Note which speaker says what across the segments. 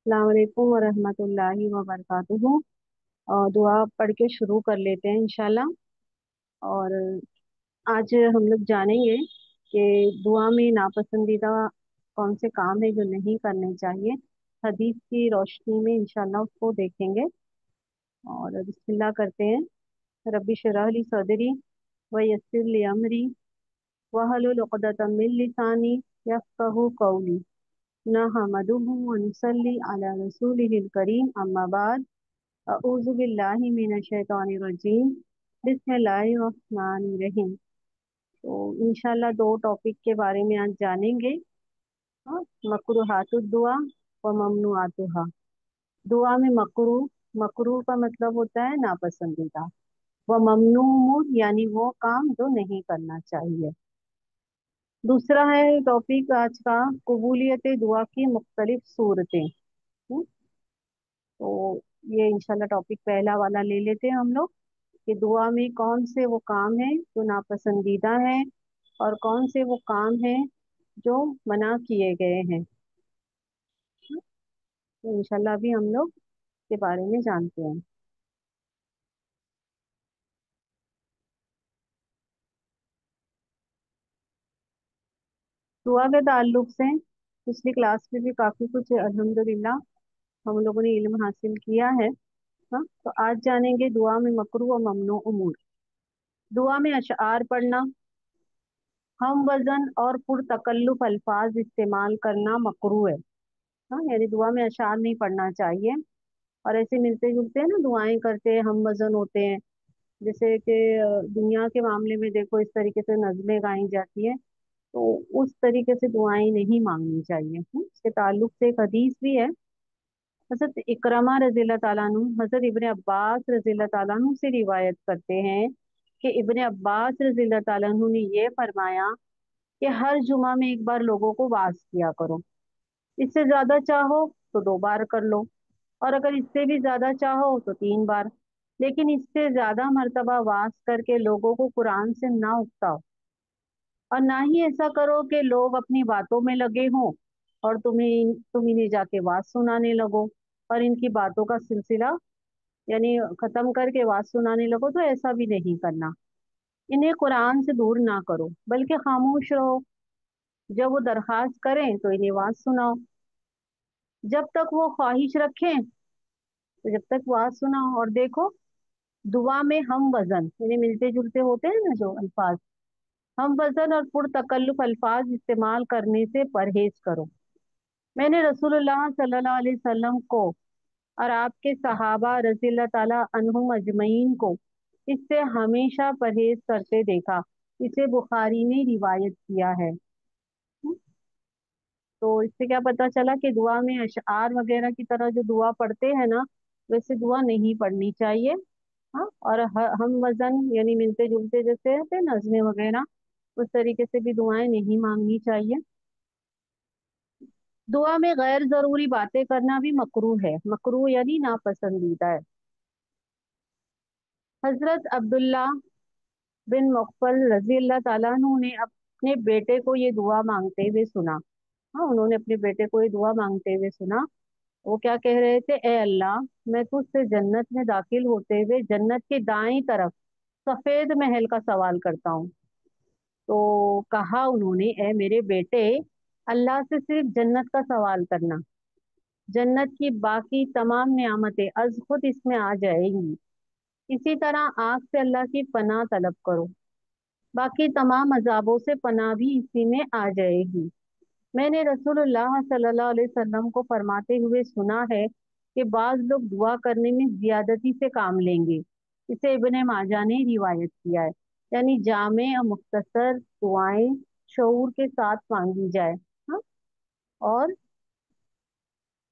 Speaker 1: अस्सलाम वालेकुम वरहमतुल्लाहि वबरकातुहू। और दुआ पढ़ के शुरू कर लेते हैं इंशाल्लाह। और आज हम लोग जानेंगे कि दुआ में नापसंदीदा कौन से काम है जो नहीं करने चाहिए। हदीस की रोशनी में इंशाल्लाह उसको देखेंगे। और बिस्मिल्लाह करते हैं। रब्बी शरह ली सदरी व यस्सिर ली अमरी वहलुल उक़दतम मिन लिसानी यफ़क़हू क़ौली। नहमदुहु व नुसल्ली अला रसूलिहिल करीम, अम्मा बाद। अऊज़ु बिल्लाहि मिनश शैतानिर रजीम। बिस्मिल्लाहिर रहमानिर रहीम। तो इंशाल्लाह दो टॉपिक के बारे में आज जानेंगे। हाँ, मकरूहातुद दुआ व ममनुआतुहा। दुआ में मकरूह का मतलब होता है नापसंदीदा। व ममनू यानी वो काम जो नहीं करना चाहिए। दूसरा है टॉपिक आज का, कबूलियत दुआ की मुख्तलिफ सूरतें। हम्म, तो ये इंशाल्लाह टॉपिक पहला वाला ले लेते हैं हम लोग कि दुआ में कौन से वो काम है जो नापसंदीदा है और कौन से वो काम है जो मना किए गए हैं। तो इंशाल्लाह अभी हम लोग के बारे में जानते हैं। दुआ के ताल्लुक से पिछली क्लास में भी काफी कुछ अल्हम्दुलिल्लाह हम लोगों ने इल्म हासिल किया है। हाँ, तो आज जानेंगे दुआ में मकरूह और ममनू उमूर। दुआ में अशआर पढ़ना, हम वजन और पुरतकल्लुफ अल्फाज इस्तेमाल करना मकरूह है। हाँ, यानी दुआ में अशआर नहीं पढ़ना चाहिए। और ऐसे मिलते जुलते हैं ना, दुआएं करते हैं, हम वजन होते हैं। जैसे कि दुनिया के मामले में देखो, इस तरीके से नज़में गाई जाती है, तो उस तरीके से दुआएं नहीं मांगनी चाहिए। इसके ताल्लुक से एक हदीस भी है। हजरत इकरमा रजील्ला ताला अन्हु हजरत इब्ने अब्बास रजील्ला ताला अन्हु से रिवायत करते हैं कि इब्ने अब्बास रजील्ला ताला अन्हु ने ये फरमाया कि हर जुमा में एक बार लोगों को वाज किया करो। इससे ज्यादा चाहो तो दो बार कर लो, और अगर इससे भी ज्यादा चाहो तो तीन बार। लेकिन इससे ज्यादा मर्तबा वास करके लोगों को कुरान से ना उकताओ, और ना ही ऐसा करो कि लोग अपनी बातों में लगे हों और तुम इन्हें जाके वाज सुनाने लगो और इनकी बातों का सिलसिला यानी खत्म करके वाज सुनाने लगो। तो ऐसा भी नहीं करना। इन्हें कुरान से दूर ना करो बल्कि खामोश रहो। जब वो दरखास्त करें तो इन्हें वाज सुनाओ, जब तक वो ख्वाहिश रखें तो जब तक वाज सुनाओ। और देखो, दुआ में हम वजन यानी मिलते जुलते होते हैं ना जो अल्फाज, हम वजन और पुरतकल्लुफ अल्फाज इस्तेमाल करने से परहेज करो। मैंने रसूलुल्लाह सल्लल्लाहु अलैहि वसल्लम को और आपके सहाबा रज़ियल्लाहु ताला अन्हुम अजमईन को इससे हमेशा परहेज करते देखा। इसे बुखारी ने रिवायत किया है। तो इससे क्या पता चला कि दुआ में अशआर वगैरह की तरह जो दुआ पढ़ते हैं ना, वैसे दुआ नहीं पढ़नी चाहिए। हाँ, और हम वजन यानी मिलते जुलते जैसे होते हैं नज़में वगैरह, उस तरीके से भी दुआएं नहीं मांगनी चाहिए। दुआ में गैर जरूरी बातें करना भी मकरूह है। मकरूह यानी नापसंदीदा है। हजरत अब्दुल्ला बिन मुग़फ़ल रजी अल्लाह ताला अन्हु ने अपने बेटे को ये दुआ मांगते हुए सुना। हाँ, उन्होंने अपने बेटे को ये दुआ मांगते हुए सुना। वो क्या कह रहे थे, ए अल्लाह, मैं तुझसे जन्नत में दाखिल होते हुए जन्नत के दाएं तरफ सफेद महल का सवाल करता हूँ। तो कहा उन्होंने, ए मेरे बेटे, अल्लाह से सिर्फ जन्नत का सवाल करना। जन्नत की बाकी तमाम नियामतें अज खुद इसमें आ जाएंगी। इसी तरह आग से अल्लाह की पनाह तलब करो, बाकी तमाम अजाबों से पनाह भी इसी में आ जाएगी। मैंने रसूलुल्लाह सल्लल्लाहु अलैहि वसल्लम को फरमाते हुए सुना है कि बाज लोग दुआ करने में ज्यादती से काम लेंगे। इसे इब्ने माजा ने रिवायत किया है। यानी जामे और मुख्तसर दुआएं शऊर के साथ मांगी जाए। हाँ, और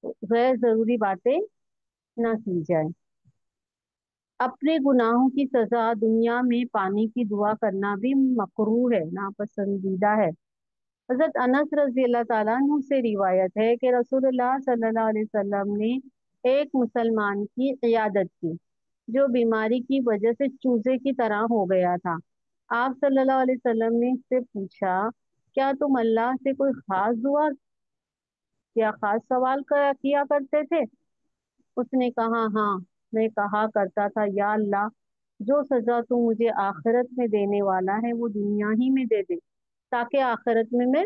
Speaker 1: गैर जरूरी बातें ना की जाए। अपने गुनाहों की सजा दुनिया में पाने की दुआ करना भी मकरूह है, नापसंदीदा है। हजरत अनस रजी अल्लाह ताला अन्हु से रिवायत है कि रसूलुल्लाह सल्लल्लाहु अलैहि वसल्लम ने एक मुसलमान की क़ियादत की जो बीमारी की वजह से चूजे की तरह हो गया था। आप सल्लल्लाहु अलैहि वसल्लम ने इससे पूछा, क्या तुम अल्लाह से कोई खास दुआ क्या खास सवाल किया करते थे? उसने कहा, हाँ, मैं कहा करता था, या अल्लाह, जो सजा तू मुझे आखिरत में देने वाला है वो दुनिया ही में दे दे, ताकि आखिरत में मैं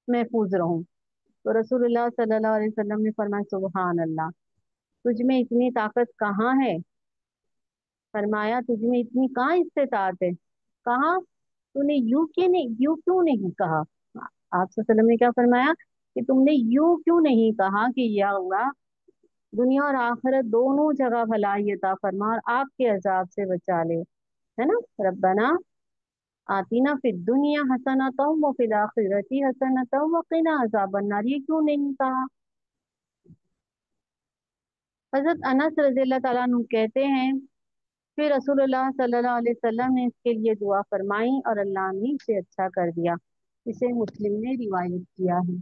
Speaker 1: महफूज रहूं। तो रसूलुल्लाह सल्लल्लाहु अलैहि वसल्लम ने फरमाया, सुबहान अल्लाह, तुझ में इतनी ताकत कहाँ है? फरमाया, तुझ में इतनी कहाँ इस्तेताअत है? कहाँ? तूने यूं क्यों नहीं कहा? आप सल्लल्लाहु अलैहि वसल्लम ने क्या फरमाया कि तुमने यूं क्यों नहीं कहा कि या अल्लाह, दुनिया और आखिरत दोनों जगह भलाई अता फरमा और आग के अजाब से बचा ले। है ना? रब्बना आतीना फिद दुनिया हसनतम व फिल आखिरती हसनतम व किना अजाबन नार, ये क्यों नहीं कहा? हजरत अनस रज़ियल्लाहु ताला अन्हु कहते हैं, फिर रसूलुल्लाह सल्लल्लाहु अलैहि वसल्लम ने इसके लिए दुआ फरमाई और अल्लाह ने इसे अच्छा कर दिया। इसे मुस्लिम ने रिवायत किया है।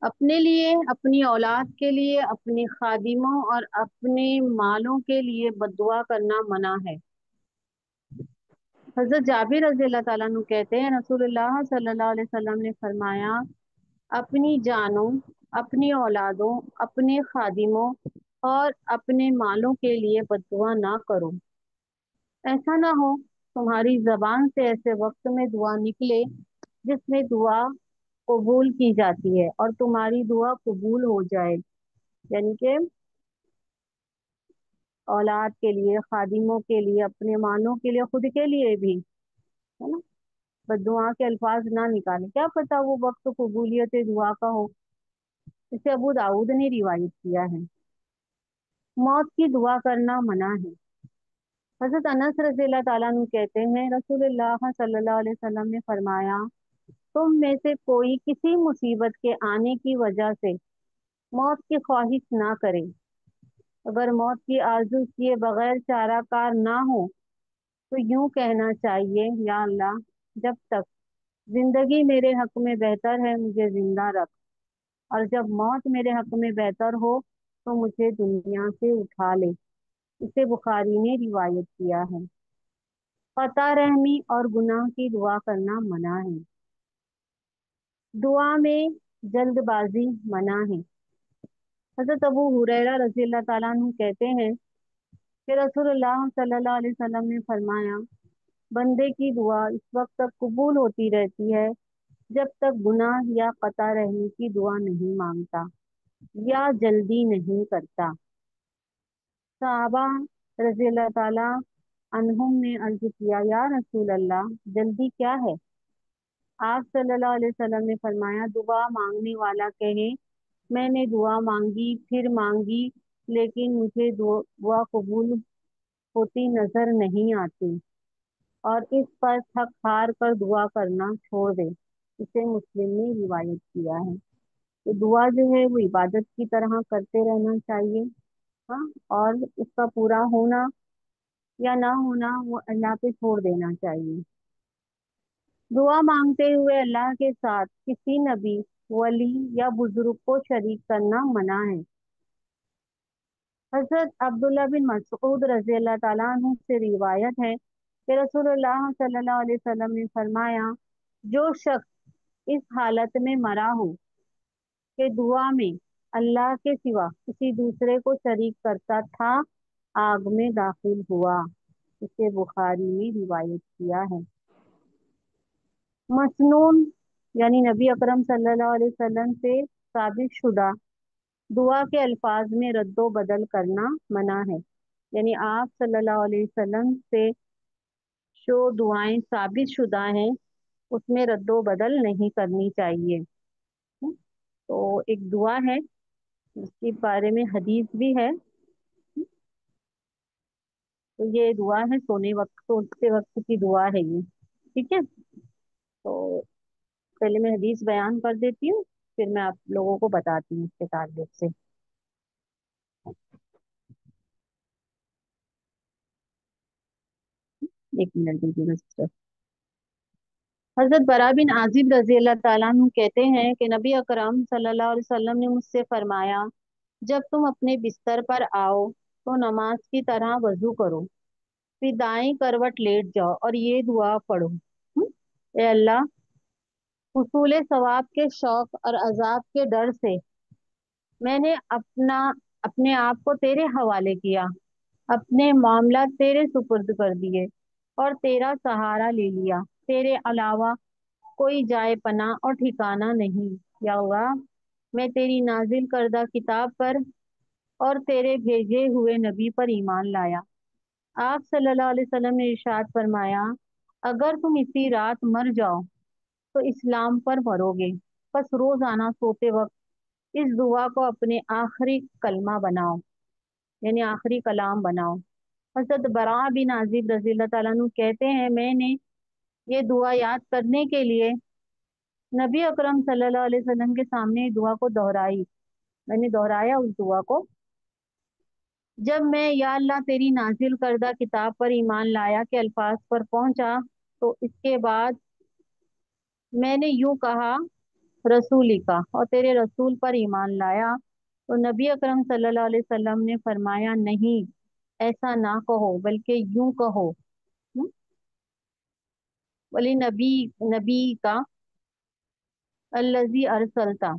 Speaker 1: अपने लिए, अपनी औलाद के लिए, अपने खादिमों और अपने मालों के लिए बद्दुआ करना मना है। हजरत जाबिर रज़ी अल्लाह ताला अन्हु कहते हैं, रसूलुल्लाह सल्लल्लाहु अलैहि वसल्लम ने फरमाया, अपनी जानों, अपनी औलादों, अपने खादिमों और अपने मालों के लिए बद्दुआ ना करो। ऐसा ना हो तुम्हारी जबान से ऐसे वक्त में दुआ निकले जिसमें दुआ कबूल की जाती है और तुम्हारी दुआ कबूल हो जाए। यानी कि औलाद के लिए, खादिमों के लिए, अपने मालों के लिए, खुद के लिए भी, है ना? बद्दुआ के अल्फाज ना निकाले, क्या पता वो वक्त कबूलियत दुआ का हो। इसे अबू दाऊद ने रिवायत किया है। मौत की दुआ करना मना है। हजरत अनस रज़ियल्लाहु ताला अन्हु कहते हैं, रसूलुल्लाह सल्लल्लाहु अलैहि वसल्लम ने फरमाया, तुम में से कोई किसी मुसीबत के आने की वजह से मौत की ख्वाहिश ना करे। अगर मौत की आरज़ू किए बगैर चाराकार ना हो तो यूं कहना चाहिए, या अल्लाह, जब तक जिंदगी मेरे हक में बेहतर है मुझे जिंदा रख, और जब मौत मेरे हक में बेहतर हो तो मुझे दुनिया से उठा ले। इसे बुखारी ने रिवायत किया है। पता रहमी और गुनाह की दुआ करना मना है। दुआ में जल्दबाजी मना है। हजरत अबू हुरैरा रजी अल्लाह ताला अन्हु कहते हैं कि रसूलुल्लाह सल्लल्लाहु अलैहि वसल्लम ने फरमाया, बंदे की दुआ इस वक्त तक कबूल होती रहती है जब तक गुनाह या कता रहमी की दुआ नहीं मांगता या जल्दी नहीं करता। सहाबा रजी अल्लाह ताला अनहुम ने अर्ज किया, या रसूल अल्लाह, जल्दी क्या है? आप सल्लल्लाहु अलैहि वसल्लम ने फरमाया, दुआ मांगने वाला कहे, मैंने दुआ मांगी फिर मांगी लेकिन मुझे दुआ कबूल होती नजर नहीं आती, और इस पर थक हार कर दुआ करना छोड़ दे। इसे मुस्लिम ने रिवायत किया है। तो दुआ जो है वो इबादत की तरह करते रहना चाहिए। हाँ, और उसका पूरा होना या ना होना वो अल्लाह पे छोड़ देना चाहिए। दुआ मांगते हुए अल्लाह के साथ किसी नबी, वली या बुजुर्ग को शरीक करना मना है। हजरत अब्दुल्ला बिन मसऊद रजी अल्लाह ताला अन्हु से रिवायत है कि रसूलुल्लाह सल्लल्लाहु अलैहि वसल्लम ने फरमाया, जो शख्स इस हालत में मरा हो कि दुआ में अल्लाह के सिवा किसी दूसरे को शरीक करता था, आग में दाखिल हुआ। इसे बुखारी में रिवायत किया है। मसनून यानी नबी अकरम सल्लल्लाहु अलैहि वसल्लम से साबित शुदा दुआ के अल्फाज में रद्दो बदल करना मना है। यानी आप सल्लल्लाहु अलैहि वसल्लम से जो दुआएं साबित शुदा हैं उसमें रद्दो बदल नहीं करनी चाहिए। तो एक दुआ है जिसके बारे में हदीस भी है। तो ये दुआ है सोते वक्त की दुआ है ये। ठीक है, तो पहले मैं हदीस बयान कर देती हूँ, फिर मैं आप लोगों को बताती हूँ इसके ताल्लुक से। एक मिनट दीजिएगा सिस्टर। हजरत बरा बिन आजिब रजी अल्लाह ताला अन्हु कहते हैं कि नबी अकरम सल्लल्लाहु अलैहि वसल्लम ने मुझसे फरमाया, जब तुम अपने बिस्तर पर आओ तो नमाज की तरह वजू करो, फिर दाएं करवट लेट जाओ और ये दुआ पढ़ो, ए अल्लाह, हुसूल सवाब के शौक और अजाब के डर से मैंने अपने आप को तेरे हवाले किया, अपने मामला तेरे सुपुर्द कर दिए और तेरा सहारा ले लिया। तेरे अलावा कोई जाए पना और ठिकाना नहीं। या अल्लाह, मैं तेरी नाजिल करदा किताब पर और तेरे भेजे हुए नबी पर ईमान लाया। आप सल्लल्लाहु अलैहि वसल्लम ने इरशाद फरमाया, अगर तुम इसी रात मर जाओ तो इस्लाम पर मरोगे। बस रोजाना सोते वक्त इस दुआ को अपने आखिरी कलमा बनाओ, यानी आखिरी कलाम बनाओ। हजरत बरा बिन आजिब रजी अल्लाह ताला अन्हु कहते हैं, मैंने ये दुआ याद करने के लिए नबी अकरम सल्लल्लाहु अलैहि वसल्लम के सामने इस दुआ को दोहराई। मैंने दोहराया उस दुआ को। जब मैं या अल्लाह तेरी नाजिल करदा किताब पर ईमान लाया के अल्फाज पर पहुंचा, तो इसके बाद मैंने यूं कहा, रसूली का, और तेरे रसूल पर ईमान लाया। तो नबी अकरम सल्लल्लाहु अलैहि वसल्लम ने फरमाया, नहीं, ऐसा ना कहो, बल्कि यूं कहो, हम्म, वली नबी नबी का अल्लजी अरसलता,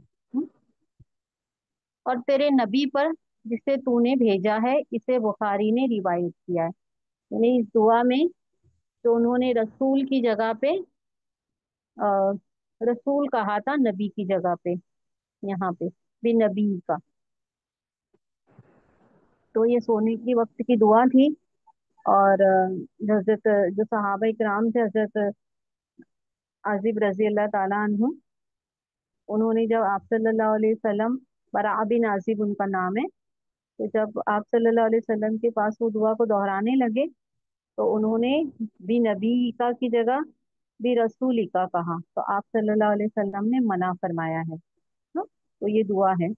Speaker 1: और तेरे नबी पर जिसे तूने भेजा है। इसे बुखारी ने रिवायत किया है। यानी इस दुआ में जो उन्होंने रसूल की जगह पे अ, रसूल कहा था नबी की जगह पे, यहाँ पे भी नबी का। तो ये सोने की वक्त की दुआ थी। और हजरत जो सहाबा इकराम थे, हजरत आजिब रजी अल्लाह ताला अन्हु, उन्होंने जब आप सल्लल्लाहु अलैहि वसल्लम, बरा बिन आजिब उनका नाम है, तो जब आप सल्लल्लाहु अलैहि वसल्लम के पास वो दुआ को दोहराने लगे, तो उन्होंने भी नबी का की जगह भी रसूली का कहा। तो आप सल्लल्लाहु अलैहि वसल्लम ने मना फरमाया है ना? तो ये दुआ है।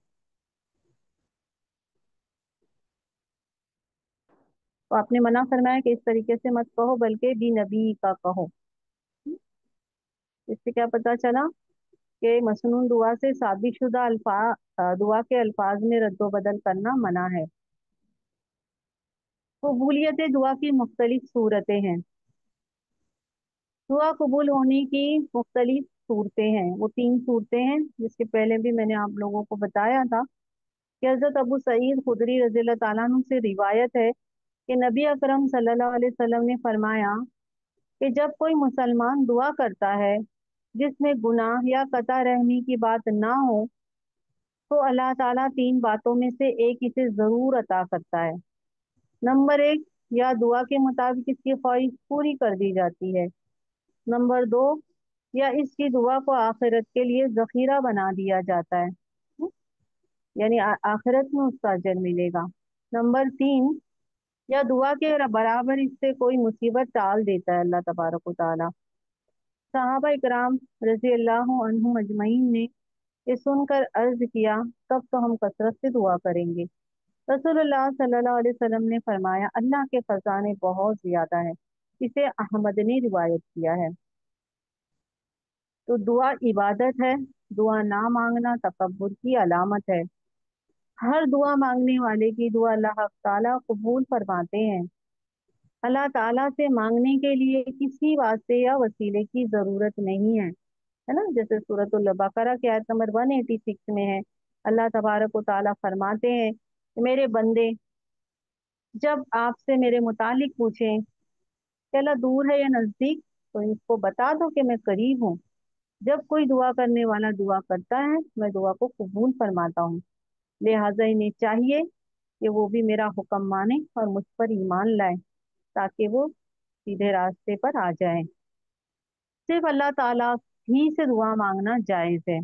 Speaker 1: तो आपने मना फरमाया कि इस तरीके से मत कहो, बल्कि भी नबी का कहो। इससे क्या पता चला कि मसनून दुआ से शादीशुदा दुआ के अल्फाज में रद्दो बदल करना मना है। कबूलियत दुआ की मुख्तलिफ सूरतें हैं। दुआ कबूल होने की मुख्तलिफ सूरतें हैं। वो तीन सूरतें हैं जिसके पहले भी मैंने आप लोगों को बताया था कि हजरत अबू सईद खुदरी रज़ी अल्लाह ताला अन्हु से रिवायत है कि नबी अकरम सल्लल्लाहु अलैहि वसल्लम ने फरमाया कि जब कोई मुसलमान दुआ करता है जिसमें गुनाह या कता रहमी की बात ना हो, तो अल्लाह ताला तीन बातों में से एक इसे जरूर अता करता है। नंबर एक, या दुआ के मुताबिक इसकी ख्वाहिश पूरी कर दी जाती है। नंबर दो, या इसकी दुआ को आखिरत के लिए जखीरा बना दिया जाता है, यानी आखिरत में उसका अजर मिलेगा। नंबर तीन, या दुआ के बराबर इससे कोई मुसीबत टाल देता है अल्लाह तबारक व तआला। सहाबा इकराम रजी अल्लाह अन्हुम अजमईन ने ये सुनकर अर्ज किया, तब तो हम कसरत से दुआ करेंगे। रसूलुल्लाह सल्लल्लाहु अलैहि वसल्लम ने फरमाया, अल्लाह के खजाने बहुत ज्यादा है। इसे अहमद ने रिवायत किया है। तो दुआ इबादत है। दुआ ना मांगना तकब्बुर की अलामत है। हर दुआ मांगने वाले की दुआ अल्लाह ताला कबूल फरमाते हैं। अल्लाह ताला से मांगने के लिए किसी वास्ते या वसीले की जरूरत नहीं है ना? जैसे सूरतुल बकरा की आयत नंबर 186 में है, अल्लाह तबारक व ताला फरमाते हैं कि मेरे बंदे जब आपसे मेरे मुतालिक पूछें कि अल्लाह दूर है या नजदीक, तो इसको बता दो कि मैं करीब हूँ। जब कोई दुआ करने वाला दुआ करता है, मैं दुआ को कबूल फरमाता हूँ। लिहाजा इन्हें चाहिए कि वो भी मेरा हुक्म माने और मुझ पर ईमान लाए, ताकि वो सीधे रास्ते पर आ जाए। सिर्फ अल्लाह ताला ही से दुआ मांगना जायज है।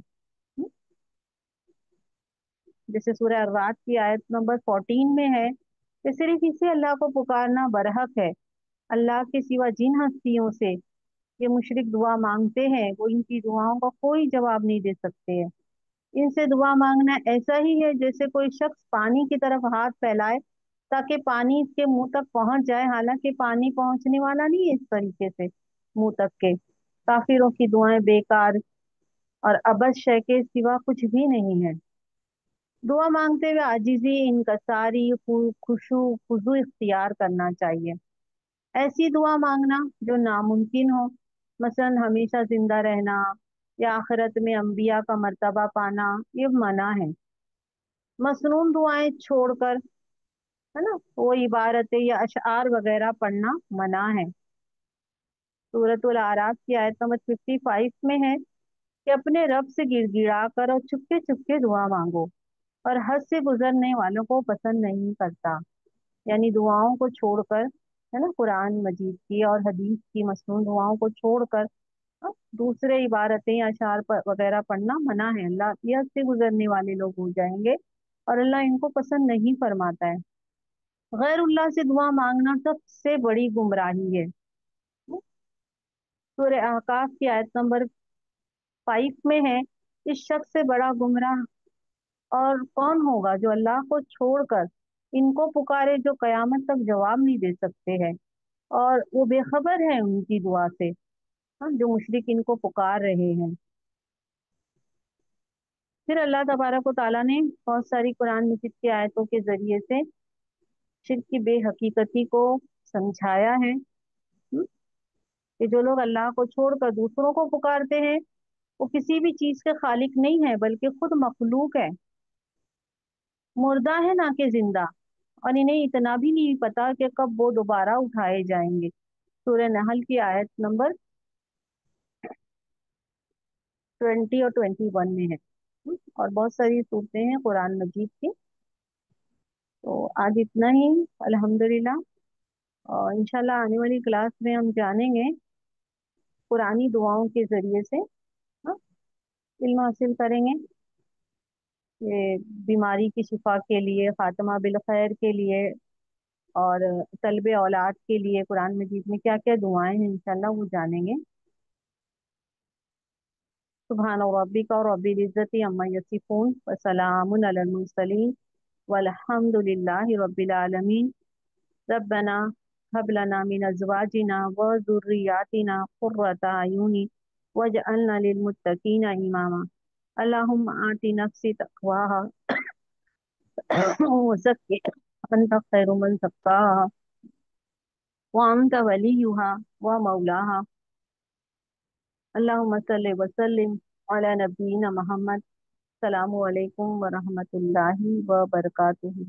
Speaker 1: जैसे सूरह अर्राद की आयत नंबर 14 में है कि सिर्फ इसी अल्लाह को पुकारना बरहक है। अल्लाह के सिवा जिन हस्तियों से ये मुशरिक दुआ मांगते हैं, वो इनकी दुआओं का कोई जवाब नहीं दे सकते हैं। इनसे दुआ मांगना ऐसा ही है जैसे कोई शख्स पानी की तरफ हाथ फैलाए ताकि पानी इसके मुंह तक पहुंच जाए, हालांकि पानी पहुंचने वाला नहीं है इस तरीके से मुंह तक के। काफिरों की दुआएं बेकार और अबस शय के सिवा कुछ भी नहीं है। दुआ मांगते हुए आजिजी, इनकसारी, खुशू खुजू इख्तियार करना चाहिए। ऐसी दुआ मांगना जो नामुमकिन हो, मसलन हमेशा जिंदा रहना या आखिरत में अंबिया का मर्तबा पाना, ये मना है। मसनून दुआएं छोड़कर, है ना, वो इबारतें या अशआर वगैरह पढ़ना मना है। सूरतुल आराफ की आयत नंबर 55 में है कि अपने रब से गिड़गिड़ा कर और चुपके चुपके दुआ मांगो, और हद से गुजरने वालों को पसंद नहीं करता। यानी दुआओं को छोड़कर, है ना, कुरान मजीद की और हदीस की मसनून दुआओं को छोड़कर दूसरे इबारतें या अशार वगैरह पढ़ना मना है। अल्लाह ये हद से गुजरने वाले लोग हो जाएंगे और अल्लाह इनको पसंद नहीं फरमाता है। गैरुल्लाह से दुआ मांगना सबसे बड़ी गुमराही है। सूरह अहकाफ की आयत नंबर 5 में है, इस शख्स से बड़ा गुमराह और कौन होगा जो अल्लाह को छोड़कर इनको पुकारे जो कयामत तक जवाब नहीं दे सकते हैं, और वो बेखबर है उनकी दुआ से। हाँ, जो मुशरिक इनको पुकार रहे हैं। फिर अल्लाह तबारक व तआला ने बहुत सारी कुरान मजीद की आयतों के जरिए से शिर्क की बेहकीकती को समझाया है। कि जो लोग अल्लाह को छोड़कर दूसरों को पुकारते हैं, वो किसी भी चीज के खालिक नहीं है बल्कि खुद मखलूक है, मुर्दा है ना कि जिंदा। और इन्हें इतना भी नहीं पता कि कब वो दोबारा उठाए जाएंगे। सूरह नहल की आयत नंबर 20 और 21 में है। और बहुत सारी सूरतें हैं कुरान मजीद की। तो आज इतना ही, अल्हम्दुलिल्लाह। और इंशाल्लाह आने वाली क्लास में हम जानेंगे पुरानी दुआओं के जरिए से, हाँ, इल्म हासिल करेंगे। ये बीमारी की शिफा के लिए, खात्मा बिल खैर के लिए, और तलबे औलाद के लिए कुरान मजीद में क्या क्या दुआएं हैं, इंशाल्लाह वो जानेंगे। सुभान रब्बिका रब्बिल इज्जति अम्मा यसिफून व सलामुन अलल मुरसलीन वल्हम्दुलिल्लाहि रब्बिल आलमीन। रब्बना हब लना मिन अज़वाजिना व ज़ुर्रिय्यातिना क़ुर्रता अयुनि वजअलना लिलमुत्तकीना इमामा। अल्लाहुम्मा आति नफ्सी तक़वाहा व ज़क्किहा अंत खैरु मन ज़क्काहा व अंत वलियुहा व मौलाहा। अल्लाहुम्मा सल्लि व सल्लिम अला नबीना मोहम्मद। अस्सलामु अलैकुम व रहमतुल्लाहि व बरकातुहू।